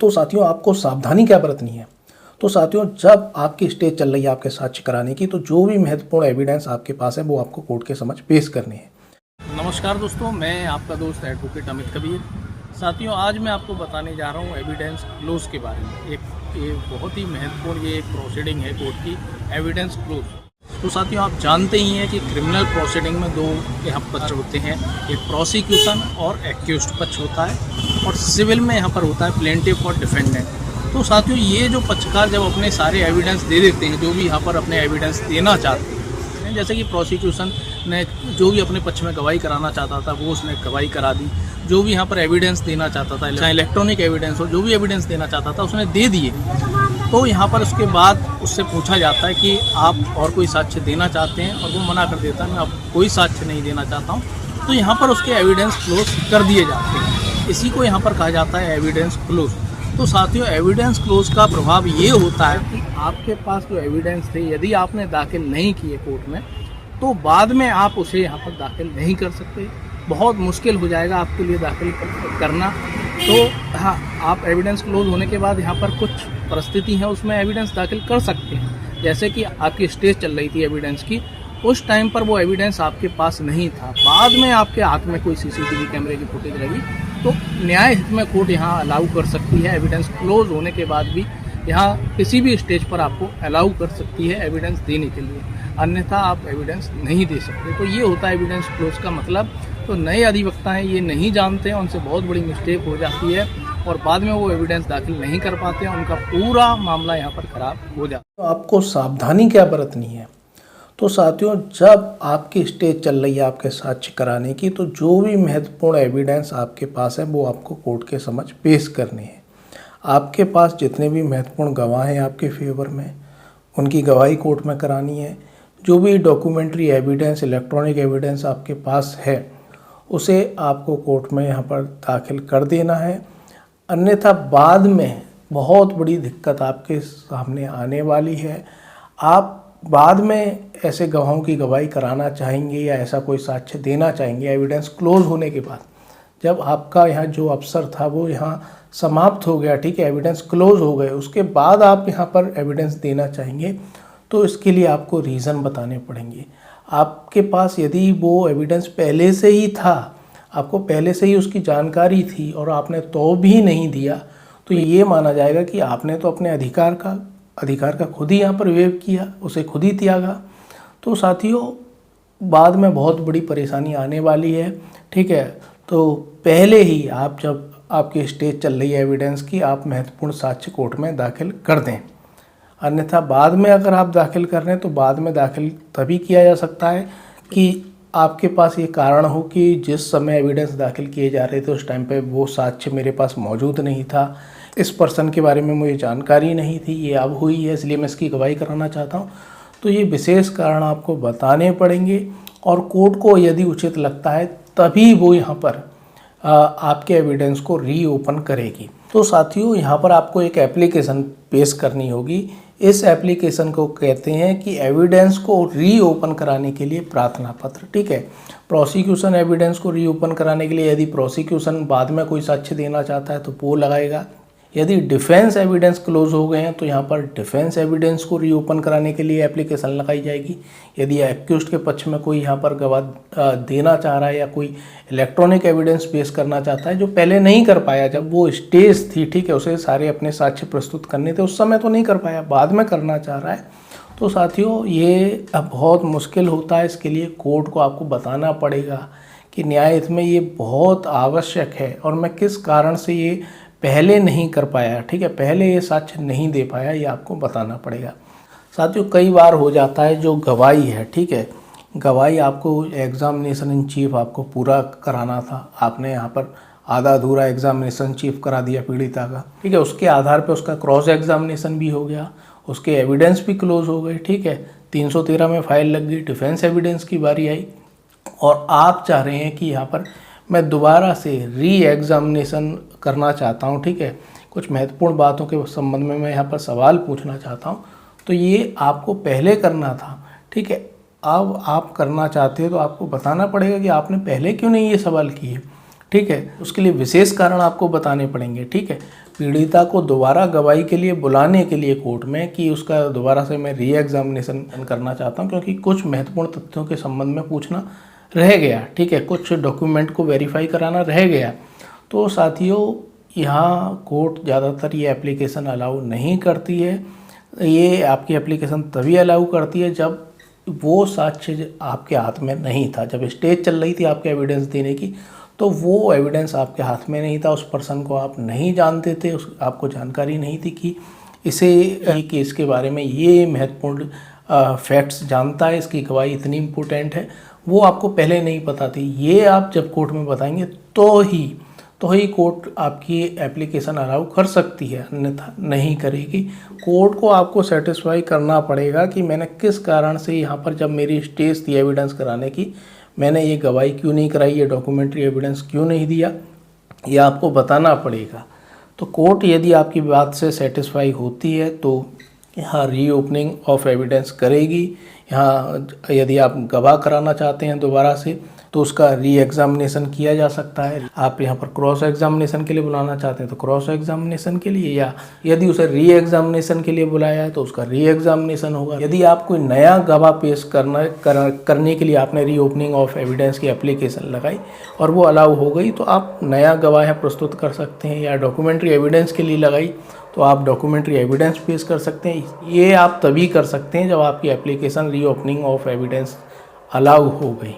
तो साथियों आपको सावधानी क्या बरतनी है। तो साथियों जब आपकी स्टेज चल रही है आपके साक्ष्य कराने की, तो जो भी महत्वपूर्ण एविडेंस आपके पास है वो आपको कोर्ट के समक्ष पेश करने हैं। नमस्कार दोस्तों, मैं आपका दोस्त एडवोकेट अमित कबीर। साथियों आज मैं आपको बताने जा रहा हूँ एविडेंस क्लोज के बारे में। ये बहुत ही महत्वपूर्ण एक प्रोसीडिंग है कोर्ट की, एविडेंस क्लोज। तो साथियों आप जानते ही हैं कि क्रिमिनल प्रोसीडिंग में दो यहाँ पक्ष होते हैं, एक प्रोसिक्यूशन और एक्यूज्ड पक्ष होता है, और सिविल में यहाँ पर होता है प्लेंटिफ और डिफेंडेंट। तो साथियों ये जो पक्षकार जब अपने सारे एविडेंस दे देते हैं, जो भी यहाँ पर अपने एविडेंस देना चाहते हैं, जैसे कि प्रोसिक्यूशन ने जो भी अपने पक्ष में गवाही कराना चाहता था वो उसने गवाही करा दी, जो भी यहाँ पर एविडेंस देना चाहता था, चाहे इलेक्ट्रॉनिक एविडेंस हो, जो भी एविडेंस देना चाहता था उसने दे दिए। तो यहाँ पर उसके बाद उससे पूछा जाता है कि आप और कोई साक्ष्य देना चाहते हैं, और वो मना कर देता है, मैं अब कोई साक्ष्य नहीं देना चाहता हूँ। तो यहाँ पर उसके एविडेंस क्लोज कर दिए जाते हैं। इसी को यहाँ पर कहा जाता है एविडेंस क्लोज। तो साथियों एविडेंस क्लोज का प्रभाव ये होता है कि आपके पास जो एविडेंस थे, यदि आपने दाखिल नहीं किए कोर्ट में, तो बाद में आप उसे यहाँ पर दाखिल नहीं कर सकते। बहुत मुश्किल हो जाएगा आपके लिए दाखिल करना। तो हाँ, आप एविडेंस क्लोज होने के बाद यहाँ पर कुछ परिस्थिति है उसमें एविडेंस दाखिल कर सकते हैं। जैसे कि आपकी स्टेज चल रही थी एविडेंस की, उस टाइम पर वो एविडेंस आपके पास नहीं था, बाद में आपके हाथ में कोई सीसीटीवी कैमरे की फुटेज लगी, तो न्याय हित में कोर्ट यहाँ अलाउ कर सकती है। एविडेंस क्लोज होने के बाद भी यहाँ किसी भी स्टेज पर आपको अलाउ कर सकती है एविडेंस देने के लिए, अन्यथा आप एविडेंस नहीं दे सकते। तो ये होता है एविडेंस क्लोज का मतलब। तो नए अधिवक्ता हैं, ये नहीं जानते हैं, उनसे बहुत बड़ी मिस्टेक हो जाती है और बाद में वो एविडेंस दाखिल नहीं कर पाते हैं, उनका पूरा मामला यहाँ पर खराब हो जाता है। तो आपको सावधानी क्या बरतनी है। तो साथियों जब आपकी स्टेज चल रही है आपके साक्ष्य कराने की, तो जो भी महत्वपूर्ण एविडेंस आपके पास है वो आपको कोर्ट के समक्ष पेश करने हैं। आपके पास जितने भी महत्वपूर्ण गवाह हैं आपके फेवर में, उनकी गवाही कोर्ट में करानी है। जो भी डॉक्यूमेंट्री एविडेंस, इलेक्ट्रॉनिक एविडेंस आपके पास है, उसे आपको कोर्ट में यहाँ पर दाखिल कर देना है, अन्यथा बाद में बहुत बड़ी दिक्कत आपके सामने आने वाली है। आप बाद में ऐसे गवाहों की गवाही कराना चाहेंगे या ऐसा कोई साक्ष्य देना चाहेंगे एविडेंस क्लोज होने के बाद, जब आपका यहाँ जो अवसर था वो यहाँ समाप्त हो गया, ठीक है, एविडेंस क्लोज हो गए, उसके बाद आप यहाँ पर एविडेंस देना चाहेंगे, तो इसके लिए आपको रीज़न बताने पड़ेंगे। आपके पास यदि वो एविडेंस पहले से ही था, आपको पहले से ही उसकी जानकारी थी और आपने तो भी नहीं दिया, तो ये माना जाएगा कि आपने तो अपने अधिकार का खुद ही यहाँ पर वेव किया, उसे खुद ही त्यागा। तो साथियों बाद में बहुत बड़ी परेशानी आने वाली है, ठीक है। तो पहले ही आप जब आपकी स्टेज चल रही है एविडेंस की, आप महत्वपूर्ण साक्ष्य कोर्ट में दाखिल कर दें, अन्यथा बाद में अगर आप दाखिल कर रहे हैं तो बाद में दाखिल तभी किया जा सकता है कि आपके पास ये कारण हो कि जिस समय एविडेंस दाखिल किए जा रहे थे उस टाइम पे वो साक्ष्य मेरे पास मौजूद नहीं था, इस पर्सन के बारे में मुझे जानकारी नहीं थी, ये अब हुई है इसलिए मैं इसकी गवाही कराना चाहता हूँ। तो ये विशेष कारण आपको बताने पड़ेंगे, और कोर्ट को यदि उचित लगता है तभी वो यहाँ पर आपके एविडेंस को रीओपन करेगी। तो साथियों यहाँ पर आपको एक एप्लीकेशन पेश करनी होगी। इस एप्लीकेशन को कहते हैं कि एविडेंस को रीओपन कराने के लिए प्रार्थना पत्र, ठीक है। प्रोसिक्यूशन एविडेंस को रीओपन कराने के लिए यदि प्रोसिक्यूशन बाद में कोई साक्ष्य देना चाहता है तो वो लगाएगा। यदि डिफेंस एविडेंस क्लोज हो गए हैं तो यहाँ पर डिफेंस एविडेंस को रीओपन कराने के लिए एप्लीकेशन लगाई जाएगी। यदि एक्यूज्ड के पक्ष में कोई यहाँ पर गवाह देना चाह रहा है या कोई इलेक्ट्रॉनिक एविडेंस पेश करना चाहता है जो पहले नहीं कर पाया, जब वो स्टेज थी, ठीक है, उसे सारे अपने साक्ष्य प्रस्तुत करने थे, उस समय तो नहीं कर पाया, बाद में करना चाह रहा है, तो साथियों ये अब बहुत मुश्किल होता है। इसके लिए कोर्ट को आपको बताना पड़ेगा कि न्याय में ये बहुत आवश्यक है और मैं किस कारण से ये पहले नहीं कर पाया, ठीक है, पहले ये साक्ष्य नहीं दे पाया, ये आपको बताना पड़ेगा। साथियों कई बार हो जाता है जो गवाही है, ठीक है, गवाही आपको एग्जामिनेशन इन चीफ आपको पूरा कराना था, आपने यहाँ पर आधा अधूरा एग्जामिनेशन चीफ करा दिया पीड़िता का, ठीक है, उसके आधार पे उसका क्रॉस एग्जामिनेशन भी हो गया, उसके एविडेंस भी क्लोज हो गए, ठीक है, 313 में फाइल लग गई, डिफेंस एविडेंस की बारी आई और आप चाह रहे हैं कि यहाँ पर मैं दोबारा से री एग्जामिनेशन करना चाहता हूँ, ठीक है, कुछ महत्वपूर्ण बातों के संबंध में मैं यहाँ पर सवाल पूछना चाहता हूँ, तो ये आपको पहले करना था, ठीक है। अब आप करना चाहते हैं तो आपको बताना पड़ेगा कि आपने पहले क्यों नहीं ये सवाल किए, ठीक है। उसके लिए विशेष कारण आपको बताने पड़ेंगे, ठीक है। पीड़िता को दोबारा गवाही के लिए बुलाने के लिए कोर्ट में कि उसका दोबारा से मैं री एग्जामिनेशन करना चाहता हूँ, क्योंकि कुछ महत्वपूर्ण तथ्यों के संबंध में पूछना रह गया, ठीक है, कुछ डॉक्यूमेंट को वेरीफाई कराना रह गया। तो साथियों, यहाँ कोर्ट ज़्यादातर ये एप्लीकेशन अलाउ नहीं करती है। ये आपकी एप्लीकेशन तभी अलाउ करती है जब वो साक्ष्य आपके हाथ में नहीं था। जब स्टेज चल रही थी आपके एविडेंस देने की, तो वो एविडेंस आपके हाथ में नहीं था, उस पर्सन को आप नहीं जानते थे, आपको जानकारी नहीं थी कि इसे केस के बारे में ये महत्वपूर्ण फैक्ट्स जानता है, इसकी गवाही इतनी इम्पोर्टेंट है, वो आपको पहले नहीं पता थी। ये आप जब कोर्ट में बताएंगे तो ही कोर्ट आपकी एप्लीकेशन अलाउ कर सकती है, अन्यथा नहीं करेगी। कोर्ट को आपको सेटिस्फाई करना पड़ेगा कि मैंने किस कारण से यहाँ पर जब मेरी स्टेज थी एविडेंस कराने की, मैंने ये गवाही क्यों नहीं कराई, ये डॉक्यूमेंट्री एविडेंस क्यों नहीं दिया, ये आपको बताना पड़ेगा। तो कोर्ट यदि आपकी बात से सेटिस्फाई होती है तो यहाँ रीओपनिंग ऑफ एविडेंस करेगी। यहाँ यदि आप गवाह कराना चाहते हैं दोबारा से तो उसका री एग्जामिनेशन किया जा सकता है। आप यहाँ पर क्रॉस एग्जामिनेशन के लिए बुलाना चाहते हैं तो क्रॉस एग्जामिनेशन के लिए, या यदि उसे री एग्जामिनेशन के लिए बुलाया है तो उसका री एग्जामिनेशन होगा। यदि आप कोई नया गवाह पेश करने के लिए आपने रीओपनिंग ऑफ एविडेंस की एप्लीकेशन लगाई और वो अलाउ हो गई, तो आप नया गवाह प्रस्तुत कर सकते हैं। या डॉक्यूमेंट्री एविडेंस के लिए लगाई तो आप डॉक्यूमेंट्री एविडेंस पेश कर सकते हैं। ये आप तभी कर सकते हैं जब आपकी application reopening of evidence allow हो गई।